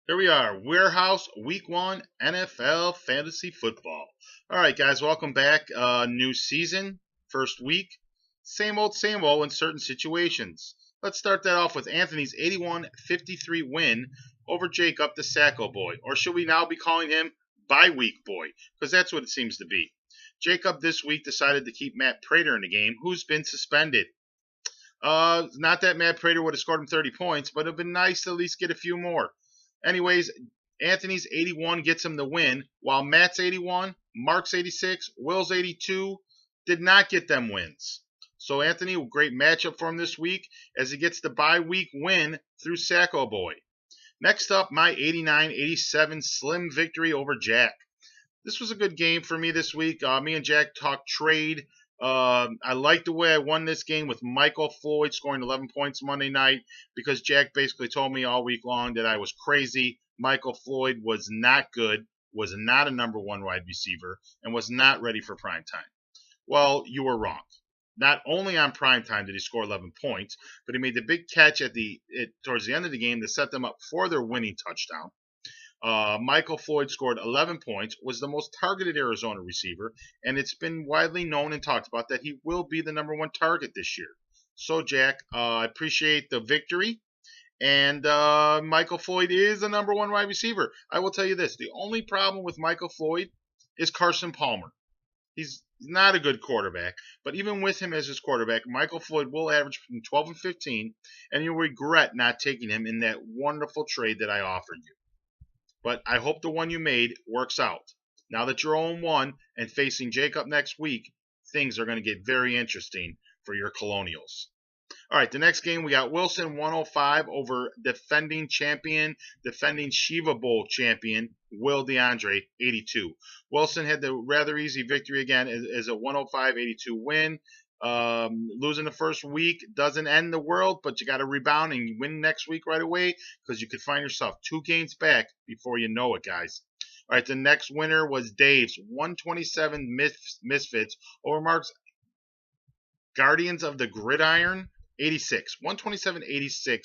Here we are, Warehouse Week 1 NFL Fantasy Football. All right, guys, welcome back. New season, first week. Same old in certain situations. Let's start that off with Anthony's 81-53 win over Jacob the Sacco Boy. Or should we now be calling him Bye Week Boy? Because that's what it seems to be. Jacob this week decided to keep Matt Prater in the game, who's been suspended. Not that Matt Prater would have scored him 30 points, but it would have been nice to at least get a few more. Anyways, Anthony's 81 gets him the win, while Matt's 81, Mark's 86, Will's 82 did not get them wins. So Anthony, great matchup for him this week as he gets the bye week win through Sacco Boy. Next up, my 89-87 slim victory over Jack. This was a good game for me this week. Me and Jack talked trade. I like the way I won this game with Michael Floyd scoring 11 points Monday night because Jack basically told me all week long that I was crazy. Michael Floyd was not good, was not a number one wide receiver, and was not ready for prime time. Well, you were wrong. Not only on prime time did he score 11 points, but he made the big catch towards the end of the game to set them up for their winning touchdown. Michael Floyd scored 11 points, was the most targeted Arizona receiver, and it's been widely known and talked about that he will be the number one target this year. So, Jack, I appreciate the victory, and Michael Floyd is the number one wide receiver. I will tell you this: the only problem with Michael Floyd is Carson Palmer. He's not a good quarterback, but even with him as his quarterback, Michael Floyd will average between 12 and 15, and you'll regret not taking him in that wonderful trade that I offered you. But I hope the one you made works out. Now that you're 0-1 and facing Jacob next week, things are going to get very interesting for your Colonials. All right, the next game we got Wilson 105 over defending Shiva Bowl champion Will DeAndre 82. Wilson had the rather easy victory again as a 105-82 win. Losing the first week doesn't end the world, but you got to rebound and win next week right away because you could find yourself 2 games back before you know it, guys. All right, the next winner was Dave's 127 Misfits over Mark's Guardians of the Gridiron 86. 127-86.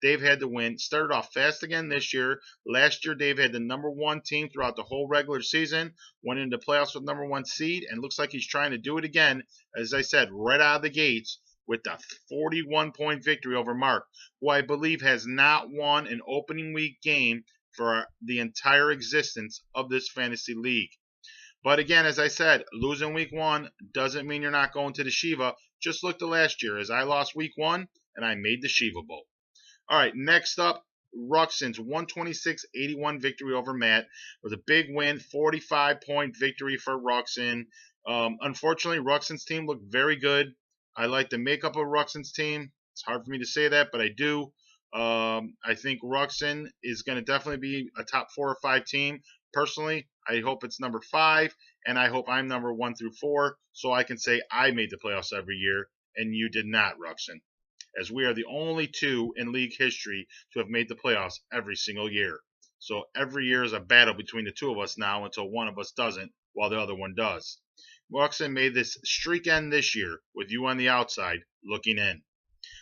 Dave had the win. Started off fast again this year. Last year, Dave had the number one team throughout the whole regular season. Went into playoffs with number one seed, and looks like he's trying to do it again. As I said, right out of the gates with the 41-point victory over Mark, who I believe has not won an opening week game for the entire existence of this fantasy league. But again, as I said, losing week 1 doesn't mean you're not going to the Shiva. Just look to last year, as I lost week 1 and I made the Shiva Bowl. All right, next up, Ruxin's 126-81 victory over Matt was a big win, 45-point victory for Ruxin. Unfortunately, Ruxin's team looked very good. I like the makeup of Ruxin's team. It's hard for me to say that, but I do. I think Ruxin is going to definitely be a top 4 or 5 team. Personally, I hope it's number 5, and I hope I'm number 1 through 4, so I can say I made the playoffs every year, and you did not, Ruxin, as we are the only 2 in league history to have made the playoffs every single year. So every year is a battle between the 2 of us now until one of us doesn't, while the other one does. Ruxin made this streak end this year with you on the outside looking in.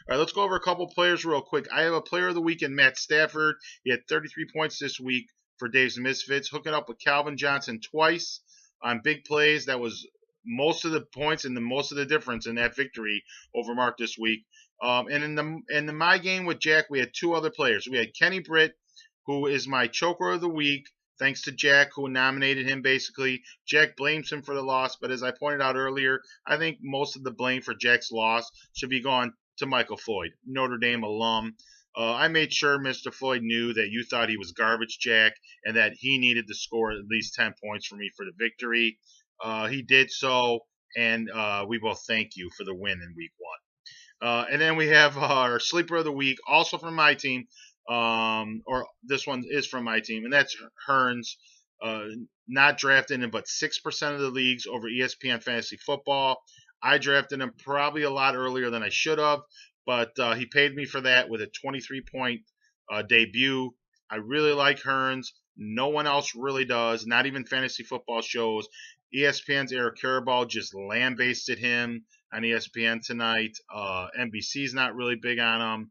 All right, let's go over a couple players real quick. I have a player of the week in Matt Stafford. He had 33 points this week for Dave's Misfits, hooking up with Calvin Johnson twice on big plays. That was most of the points and most of the difference in that victory over Mark this week. And in my game with Jack, we had 2 other players. We had Kenny Britt, who is my choker of the week, thanks to Jack, who nominated him basically. Jack blames him for the loss, but as I pointed out earlier, I think most of the blame for Jack's loss should be gone to Michael Floyd, Notre Dame alum. I made sure Mr. Floyd knew that you thought he was garbage, Jack, and that he needed to score at least 10 points for me for the victory. He did so, and we both thank you for the win in week 1. And then we have our sleeper of the week, also from my team, or this one is from my team, and that's Hearns. Not drafted him, but 6% of the leagues over ESPN Fantasy Football. I drafted him probably a lot earlier than I should have, but he paid me for that with a 23-point debut. I really like Hearns. No one else really does, not even fantasy football shows. ESPN's Eric Carabao just lambasted him on ESPN tonight. NBC's not really big on him.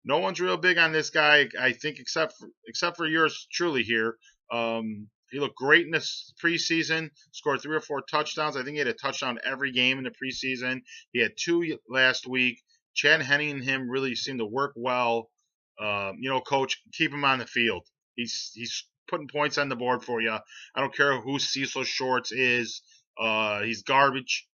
no one's real big on this guy, I think, except for yours truly here. He looked great in this preseason. Scored 3 or 4 touchdowns. I think he had a touchdown every game in the preseason. He had 2 last week. Chad Henne and him really seem to work well. Coach, keep him on the field. He's putting points on the board for you. I don't care who Cecil Shorts is. He's garbage.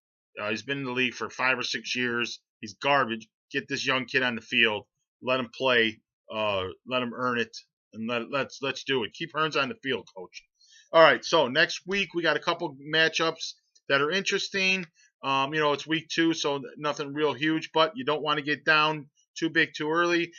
He's been in the league for 5 or 6 years. He's garbage. Get this young kid on the field. Let him play. Let him earn it, and let's do it. Keep Hearns on the field, coach. All right. So next week we got a couple matchups that are interesting. It's week 2, so nothing real huge, but you don't want to get down too big too early.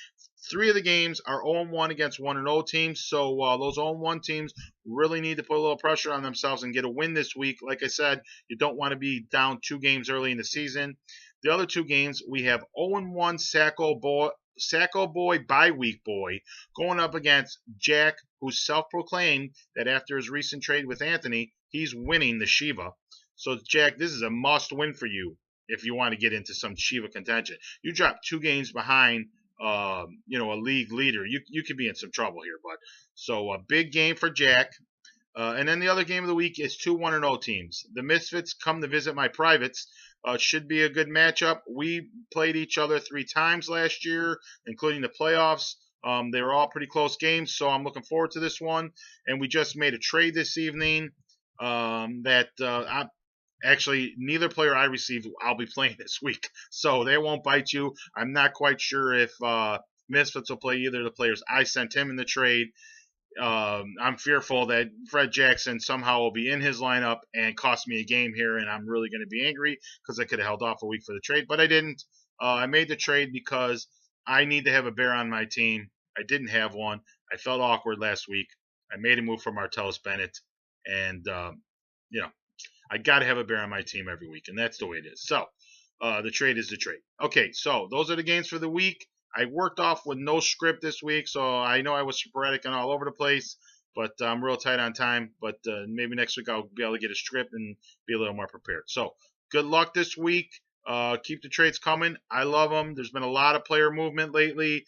3 of the games are 0-1 against 1-0 teams, so those 0-1 teams really need to put a little pressure on themselves and get a win this week. Like I said, you don't want to be down 2 games early in the season. The other 2 games, we have 0-1 Sacco Boy bye week boy going up against Jack, who's self-proclaimed that after his recent trade with Anthony, he's winning the Shiva. So Jack, this is a must-win for you if you want to get into some Shiva contention. You drop 2 games behind a league leader, you could be in some trouble here, bud. So a big game for Jack. And then the other game of the week is 2 1-0 teams. The Misfits come to visit my privates. Should be a good matchup. We played each other 3 times last year, including the playoffs. They were all pretty close games, so I'm looking forward to this one. And we just made a trade this evening actually, neither player I received I'll be playing this week, so they won't bite you. I'm not quite sure if Misfits will play either of the players I sent him in the trade. I'm fearful that Fred Jackson somehow will be in his lineup and cost me a game here, and I'm really going to be angry because I could have held off a week for the trade, but I didn't. I made the trade because I need to have a bear on my team. I didn't have one. I felt awkward last week. I made a move for Martellus Bennett, and I got to have a bear on my team every week, and that's the way it is. So the trade is the trade. Okay, so those are the games for the week. I worked off with no script this week, so I know I was sporadic and all over the place, but I'm real tight on time. But maybe next week I'll be able to get a script and be a little more prepared. So good luck this week. Keep the trades coming. I love them. There's been a lot of player movement lately.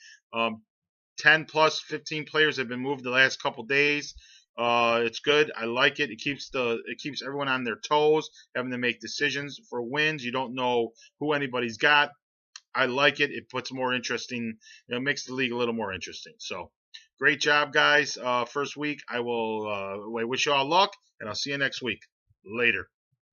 10 plus 15 players have been moved the last couple days. It's good. I like it. It keeps everyone on their toes, having to make decisions for wins. You don't know who anybody's got. I like it. It puts more interesting, makes the league a little more interesting. So, great job, guys. First week. I wish you all luck, and I'll see you next week. Later.